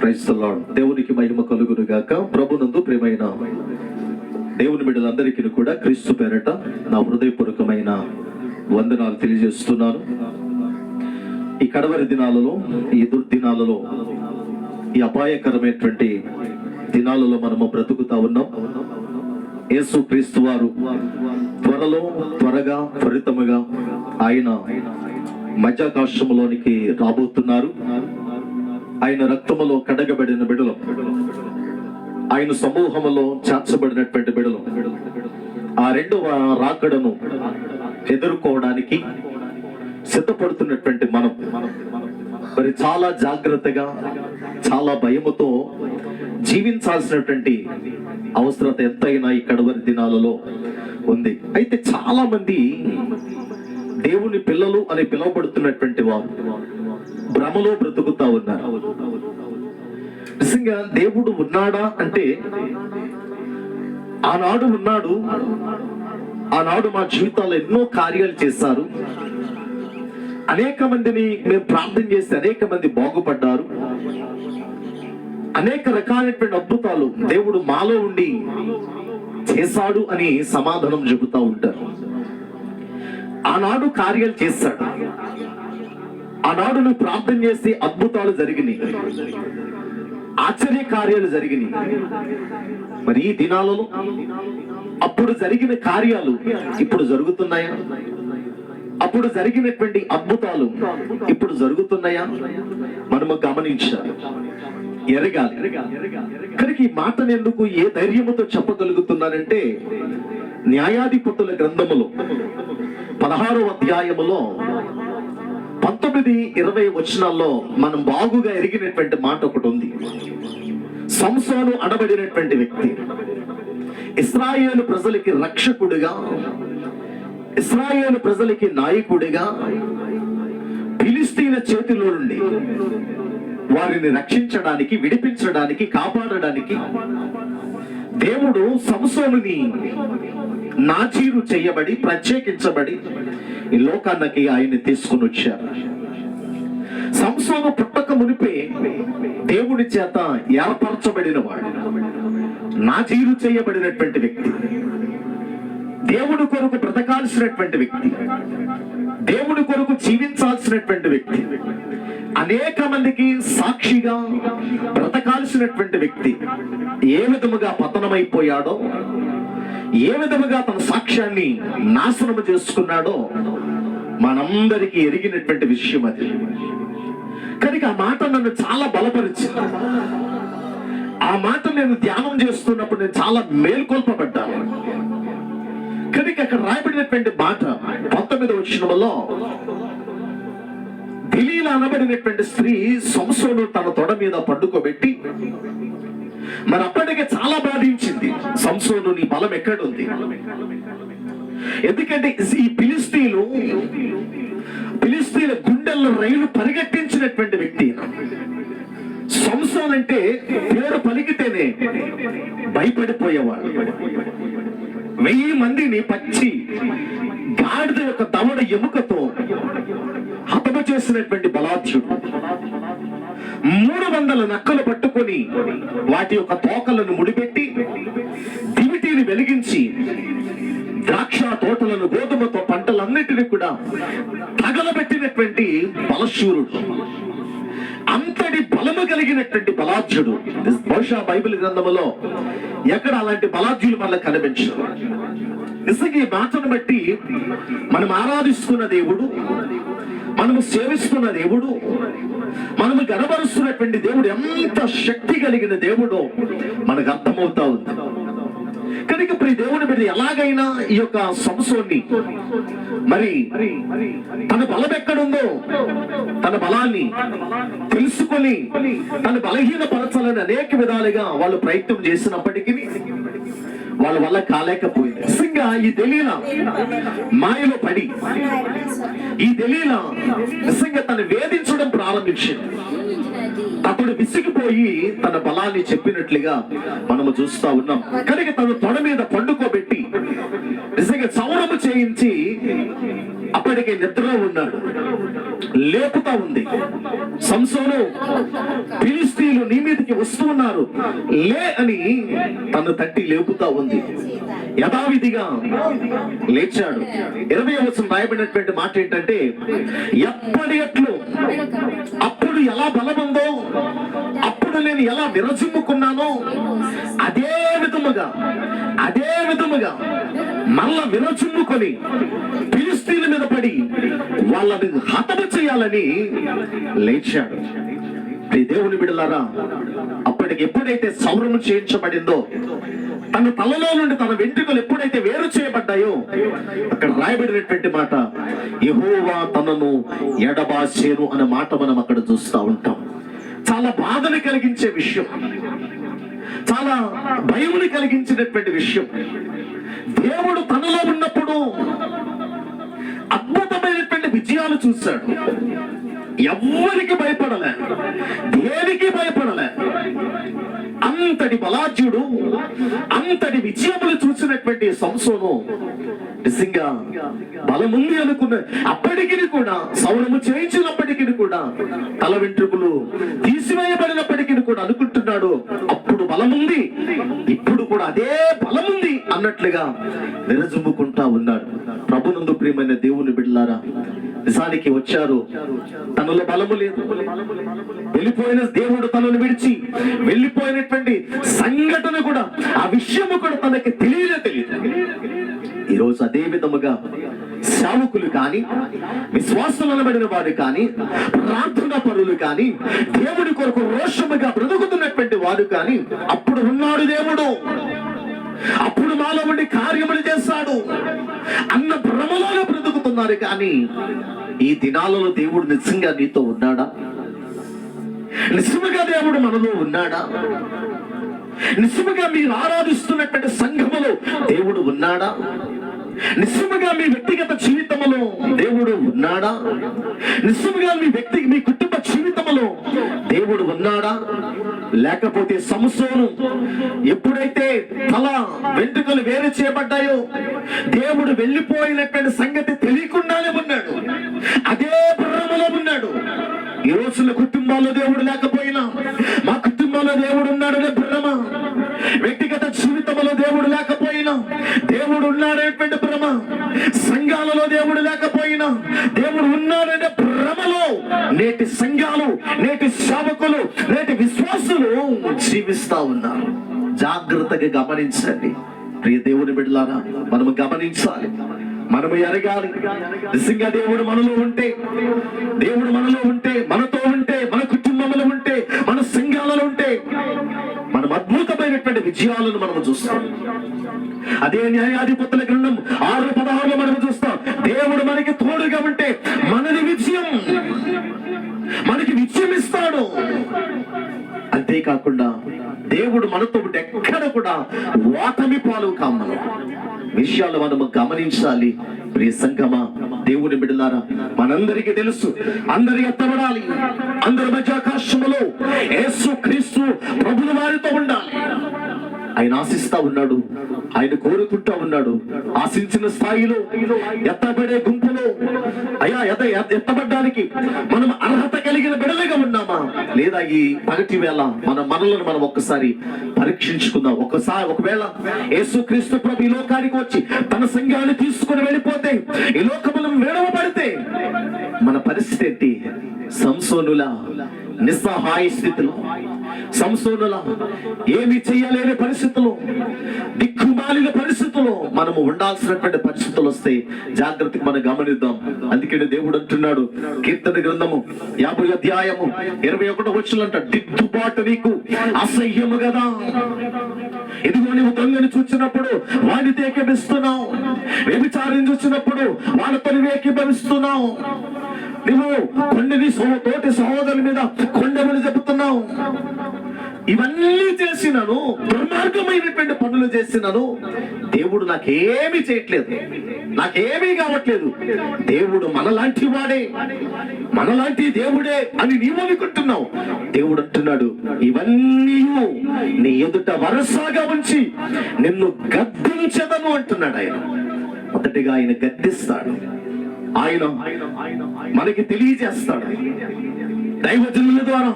Praise the lord. దేవునికి మహిమ కలుగును గాక. ప్రభునందు ప్రియమైన దేవుని బిడ్డలందరికీ కూడా క్రీస్తు పేరట నా హృదయపూర్వకమైన వందనాలు తెలియజేస్తున్నాను. ఈ కడవరి దినాలలో, ఈ దుర్దినాలలో, ఈ అపాయకరమైనటువంటి దినాలలో మనము బ్రతుకుతా ఉన్నాం. యేసు క్రీస్తు వారు త్వరగా త్వరితముగా ఆయన మధ్యాకాశములోనికి రాబోతున్నారు. ఆయన రక్తములో కడగబడిన బిడలం, ఆయన సమూహములో చేర్చబడినటువంటి బిడలం ఆ రెండవ రాకడను ఎదుర్కోవడానికి సిద్ధపడుతున్నటువంటి మనం మరి చాలా జాగ్రత్తగా, చాలా భయముతో జీవించాల్సినటువంటి అవసరత ఎంతైనా ఈ కడవరి దినాలలో ఉంది. అయితే చాలా మంది దేవుని పిల్లలు అని పిలువబడుతున్నటువంటి వారు భ్రమలో బ్రతుకుతా ఉన్నారు. నిజంగా దేవుడు ఉన్నాడా అంటే, ఆనాడు ఉన్నాడు, ఆనాడు మా జీవితాల్లో ఎన్నో కార్యాలు చేశారు, అనేక మందిని మేము ప్రార్థన చేస్తే అనేక మంది బాగుపడ్డారు, అనేక రకాలైనటువంటి అద్భుతాలు దేవుడు మాలో ఉండి చేశాడు అని సమాధానం చెబుతా ఉంటారు. ఆనాడు కార్యాలు చేశాడు, ఆనాడు నువ్వు ప్రార్థన చేసి అద్భుతాలు జరిగినాయి, ఆశ్చర్య కార్యాలు జరిగినాయి. మరి ఈ దినాలలో అప్పుడు జరిగిన కార్యాలు ఇప్పుడు జరుగుతున్నాయా? అప్పుడు జరిగినటువంటి అద్భుతాలు ఇప్పుడు జరుగుతున్నాయా? మనము గమనించాలి, ఎరగాలి. కనుక ఈ మాటను ఎందుకు ఏ ధైర్యముతో చెప్పగలుగుతున్నానంటే, న్యాయాధిపతుల గ్రంథములో 16వ అధ్యాయములో 19-20 వచనాల్లో మనం బాగుగా ఎరిగినటువంటి మాట ఒకటి ఉంది. సంసోను అనబడినటువంటి వ్యక్తి ఇశ్రాయేలు ప్రజలకి రక్షకుడిగా, ఇశ్రాయేలు ప్రజలకి నాయకుడిగా ఫిలిష్తీయుల చేతిలో నుండి వారిని రక్షించడానికి, విడిపించడానికి, కాపాడడానికి దేవుడు సంసోనుని నాజీరు చేయబడి, ప్రత్యేకించబడి ఈ లోకానికి ఆయన్ని తీసుకుని వచ్చారు. సంసోను పుట్టక మునిపే దేవుడి చేత ఏర్పరచబడిన వాడు, నాజీరు చేయబడినటువంటి వ్యక్తి, దేవుడి కొరకు బ్రతకాల్సినటువంటి వ్యక్తి, దేవుడి కొరకు జీవించాల్సినటువంటి వ్యక్తి, అనేక మందికి సాక్షిగా బ్రతకాల్సినటువంటి వ్యక్తి ఏ విధముగా పతనమైపోయాడో, ఏ విధముగా తన సాక్ష్యాన్ని నాశనము చేసుకున్నాడో మనందరికీ ఎరిగినటువంటి విషయం అది. కనుక ఆ మాట నన్ను చాలా బలపరిచింది. ఆ మాట నేను ధ్యానం చేస్తున్నప్పుడు నేను చాలా మేల్కొల్పబడ్డాను. కనుక అక్కడ రాయబడినటువంటి మాట 19వ వచనంలో, దెలీలా అనబడినటువంటి స్త్రీ సంసోను తన తొడ మీద పడుకోబెట్టి, మరి అప్పటికే చాలా బాధించింది, సంసోను నీ బలం ఎక్కడుంది? ఎందుకంటే ఈ ఫిలిష్తీయుల గుండెల్లో రైలు పరిగెట్టించినటువంటి వ్యక్తి. సంసోను అంటే పేరు పలికితేనే భయపడిపోయేవాడు. 1000 మందిని పచ్చి గాడిద యొక్క దవడ ఎముకతో హతము చేసినటువంటి బలాధ్యుడు. 300 నక్కలు పట్టుకొని వాటి యొక్క తోకలను ముడిపెట్టి దివిటీని వెలిగించి ద్రాక్ష తోటలను, గోధుమతో పంటలన్నిటినీ కూడా తగలబెట్టినటువంటి బలశూరుడు, అంతటి బలము కలిగినటువంటి బలాధ్యుడు. బహుశా బైబిల్ గ్రంథములో ఎక్కడ అలాంటి బలాధ్యులు మనకు కనిపించరు. నిజంగా ఈ మాటను బట్టి మనం ఆరాధిస్తున్న దేవుడు, మనము సేవిస్తున్న దేవుడు, మనము గనపరుస్తున్నటువంటి దేవుడు ఎంత శక్తి కలిగిన దేవుడో మనకు అర్థమవుతా ఉంది. కనుక ప్రియ దేవుని మీద ఎలాగైనా ఈ యొక్క సంసోన్ని మరి తన బలం ఎక్కడుందో, తన బలాన్ని తెలుసుకొని తన బలహీనపరచాలని అనేక విధాలుగా వాళ్ళు ప్రయత్నం చేసినప్పటికీ వాళ్ళ వల్ల కాలేకపోయింది. నిజంగా ఈ దెలీలా మాయలో పడి, ఈ దెలీలా నిజంగా తను వేధించడం ప్రారంభించింది. అప్పుడు విసిగిపోయి తన బలాన్ని చెప్పినట్లుగా మనము చూస్తా ఉన్నాం. కనుక తను తొడ మీద పండుకోబెట్టి నిజంగా చౌరము చేయించి అప్పటికే నిద్రలో ఉన్నాడు. లేపుతా ఉంది, సంసోను ఫిలిష్తీయులు నీ మీద మీదకి వస్తూ ఉన్నారు, లే అని తను తట్టి లేపుతా ఉంది. యథావిధిగా లేచాడు. 20వ వచనం రాయబడినటువంటి మాట ఏంటంటే, ఎప్పటి ఎట్లు అప్పుడు ఎలా బలముందో అప్పుడు నేను ఎలా విరజిమ్ముకున్నానో అదే విధముగా మళ్ళా విరజిమ్ముకొని ఫిలిష్తీయుల మీద పడి వాళ్ళని హతము చేయాలని లేచాడు. దేవుని బిడ్డలారా, అప్పటికి ఎప్పుడైతే సౌరము చేయించబడిందో, తన తలలో నుండి తన వెంట్రుకలు ఎప్పుడైతే వేరు చేయబడ్డాయో, అక్కడ రాయబడినటువంటి మాట, యెహోవా తనను ఎడబాసేను అనే మాట మనం అక్కడ చూస్తూ ఉంటాం. చాలా బాధని కలిగించే విషయం, చాలా భయముని కలిగించినటువంటి విషయం. దేవుడు తనలో ఉన్నప్పుడు అద్భుతమైనటువంటి విజయాలు చూశాడు. ఎవ్వరికి భయపడలే, దేనికి భయపడలే. అంతటి బలాజ్యుడు, అంతటి విజయములు చూసినటువంటి సంసోను నిజంగా బలముంది అనుకున్న అప్పటికి కూడా, సౌరము చేయించినప్పటికీ కూడా, తల వెంట్రుకలు తీసివేయబడినప్పటికీ కూడా అనుకుంటున్నాడు అప్పుడు బలముంది, ఇప్పుడు కూడా అదే బలముంది అన్నట్లుగా విరజుమ్ముకుంటా ఉన్నాడు. ప్రభునందు ప్రియమైన దేవుని బిడ్డలారా, నిజానికి వచ్చారు, తనలో బలము లేదు, వెళ్ళిపోయిన దేవుడు తనను విడిచి వెళ్ళిపోయినటువంటి సంఘటన కూడా, ఆ విషయము కూడా తనకి తెలియదు. ఈరోజు అదే విధముగా సేవకులు కానీ, విశ్వాసులు అనబడిన వారు కానీ, ప్రార్థనా పరులు కానీ, దేవుడి కొరకు రోషముగా బ్రతుకుతున్నటువంటి వారు కానీ, అప్పుడు ఉన్నాడు దేవుడు, అప్పుడు మాలో ఉండి కార్యములు చేస్తాడు అన్న భ్రమలోనే బ్రతుకుతున్నారు. కానీ ఈ దినాలలో దేవుడు నిజంగా నీతో ఉన్నాడా? నిజముగా దేవుడు మనలో ఉన్నాడా? నిజముగా మీరు ఆరాధిస్తున్నటువంటి సంఘములో దేవుడు ఉన్నాడా? నిజముగా మీ వ్యక్తిగత జీవితంలో దేవుడు ఉన్నాడా? నిజముగా మీ కుటుంబ జీవితంలో దేవుడు ఉన్నాడా? లేకపోతే సంసోను ఎప్పుడైతే తల వెంట్రుకలు వేరు చేయబడ్డాయో, దేవుడు వెళ్ళిపోయినటువంటి సంగతి తెలియకుండానే ఉన్నాడు, అదే భ్రమలో ఉన్నాడు. ఈ రోజుల కుటుంబాల్లో దేవుడు లేకపోయినా, మా కుటుంబంలో దేవుడు ఉన్నాడనే భ్రమ, వ్యక్తిగత జీవితంలో దేవుడు లేకపోయినా దేవుడు ఉన్నాడనేటువంటి భ్రమ, సంఘాలలో దేవుడు లేకపోయినా దేవుడు ఉన్నాడనే భ్రమలో నేటి సంఘాలు, నేటి సేవకులు, నేటి విశ్వాసులు జీవిస్తా ఉన్నారు. జాగ్రత్తగా గమనించండి ప్రియ దేవుని బిడ్డలారా, మనము గమనించాలి, మనము ఎరగాలి. నిజంగా దేవుడు మనలో ఉంటే, దేవుడు మనలో ఉంటే, మనతో ఉంటే, మన కుటుంబంలో ఉంటే, మన సంఘాలలో ఉంటే, మనం అద్భుతమైనటువంటి విజయాలను మనము చూస్తాం. అదే న్యాయాధిపతుల గ్రంథం 6:16 మనము చూస్తాం. దేవుడు మనకి తోడుగా ఉంటే మనకి విజయం ఇస్తాడు. అంతేకాకుండా దేవుడు మనతో ఎక్కడ కూడా ఓటమి పాలు కామను విషయాలు మనము గమనించాలి. ప్రియ సంఘమా, దేవుని బిడ్డలారా, మనందరికీ తెలుసు, అందరి ఎత్తబడాలి, అందరి మధ్యాకాశములో యేసు క్రీస్తు ప్రభుల వారితో ఉండాలి. ఆయన ఆశిస్తా ఉన్నాడు, ఆయన కోరుకుంటా ఉన్నాడు. ఆశించిన స్థాయిలో, ఎత్తబడే గుంపులో, అయ్యా ఎత్తబడ్డానికి మనం అర్హత కలిగిన బిడ్డలుగా ఉన్నామా లేదా? ఈ పగటి వేళ మనలను మనం ఒక్కసారి పరీక్షించుకుందాం. ఒకవేళ యేసుక్రీస్తు ప్రభు ఈ లోకానికి వచ్చి తన సంఘాన్ని తీసుకుని వెళ్ళిపోతే, ఈ లోకములు విడవబడితే మన పరిస్థితి ఏంటి? సంసోనుల నిస్సహాయ స్థితిలో, సంసోనుల ఏమి చెయ్యలేని పరిస్థితుల్లో, దిక్కుమాలిన పరిస్థితుల్లో మనము ఉండాల్సినటువంటి పరిస్థితులు వస్తే జాగ్రత్తగా మనం గమనిద్దాం. అందుకే దేవుడు అంటున్నాడు, కీర్తన గ్రంథము 50వ అధ్యాయము 21వ వచనంట, దిద్దుబాటు నీకు అసహ్యము కదా, ఇదిగో నీవు దొంగని చూచినప్పుడు వాడితో ఏకీభవిస్తున్నావు, వ్యభిచారిని చూసినప్పుడు వాళ్ళతో ఏకీభవిస్తున్నావు, నువ్వు కొండని తోటి సహోదరుల మీద కొండమని చెబుతున్నావు. ఇవన్నీ చేసినాను, దుర్మార్గమైనటువంటి పనులు చేసినాను, దేవుడు నాకేమీ చేయట్లేదు, నాకేమీ కావట్లేదు. దేవుడు మనలాంటి వాడే, మనలాంటి దేవుడే అని నీవు అనుకుంటున్నావు. దేవుడు అంటున్నాడు, ఇవన్నీ నీ ఎదుట వరుసగా ఉంచి నిన్ను గద్దించదను అంటున్నాడు. ఆయన మొదటిగా ఆయన గద్దిస్తాడు, ఆయన మనకి తెలియజేస్తాడు. దైవజనుల ద్వారా,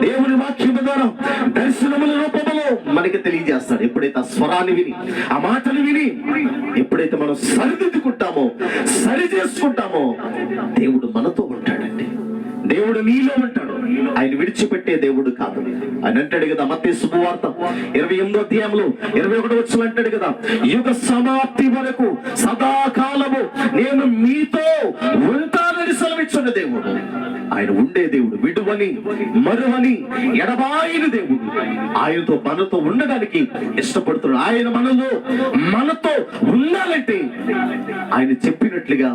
దేవుని వాక్యము ద్వారా ద్వారా దర్శనముల రూపంలో మనకి తెలియజేస్తాడు. ఎప్పుడైతే ఆ స్వరాన్ని విని, ఆ మాటలు విని ఎప్పుడైతే మనం సరిదిద్దుకుంటామో, సరి చేసుకుంటామో, దేవుడు మనతో ఉంటాడండి. దేవుడు నీలో ఉంటాడు. ఆయన విడిచిపెట్టే దేవుడు కాదు. ఆయన అంటాడు కదా, మత్తయి శుభవార్త 28వ అధ్యాయంలో 21వ వచనం అంటాడు కదా, యుగ సమాప్తి వరకు సదాకాలము నేను మీతో ఉంటానని సెలవిచ్చిన దేవుడు. ఆయన ఉండే దేవుడు, విడువని మరువని ఎడబాయిన దేవుడు. ఆయనతో మనతో ఉండడానికి ఇష్టపడుతున్నాడు. ఆయన మనతో ఉండాలంటే ఆయన చెప్పినట్లుగా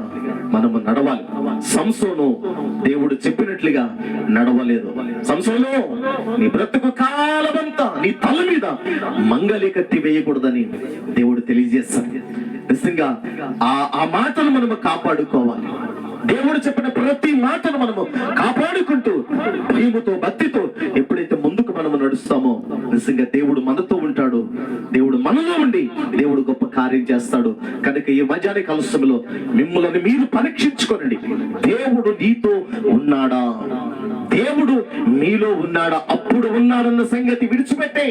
మనము నడవాలి. సంసోను దేవుడు చెప్పినట్లుగా నడవలేదు. సంసోను, నీ బ్రతుకు కాలమంతా నీ తల మీద మంగలి కత్తి వేయకూడదని దేవుడు తెలియజేస్తాడు. నిజంగా ఆ మాటను మనము కాపాడుకోవాలి. దేవుడు చెప్పిన ప్రతి మాటను మనము కాపాడుకుంటూ ప్రేమతో, భక్తితో ఎప్పుడైతే ముందుకు మనము నడుస్తామో, నిజంగా దేవుడు మనతో ఉంటాడు. దేవుడు మనలో ఉండి దేవుడు గొప్ప కార్యం చేస్తాడు. కనుక ఈ మధ్యాహ్న కాల సమయంలో మిమ్మల్ని మీరు పరీక్షించుకోనండి. దేవుడు నీతో ఉన్నాడా? దేవుడు నీలో ఉన్నాడా? అప్పుడు ఉన్నాడన్న సంగతి విడిచిపెట్టే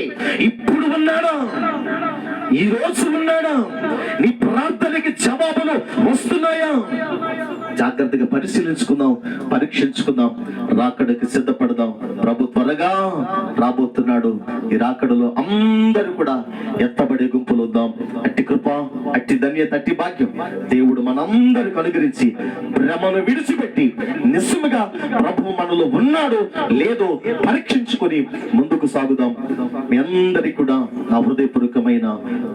ఇప్పుడు ఉన్నాడా? ఈ రోజు ఉన్నాడా? నీ ప్రార్థనకి జవాబులు వస్తున్నాయా? జాగ్రత్తగా పరిశీలించుకుందాం, పరీక్షించుకుందాం. రాకడకి సిద్ధపడదాం. ప్రభు త్వరగా రాబోతున్నాడు. ఈ రాకడలో అందరూ కూడా ఎత్తబడే గుంపులు ఉందాం. అట్టి కృప, అట్టి ధన్యత, అట్టి భాగ్యం దేవుడు మనందరికి అనుగ్రహించి భ్రమను విడిచిపెట్టి నిజముగా ప్రభు మనలో ఉన్నాడు లేదో పరీక్షించుకొని ముందుకు సాగుదాం. మీ అందరికీ కూడా నా హృదయపూర్వకమైన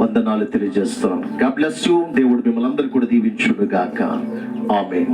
వందనాలు తెలియజేస్తున్నాను. God bless you. దేవుడు మిమ్మల్ని అందరూ కూడా దీవించును గాక. ఆమేన్.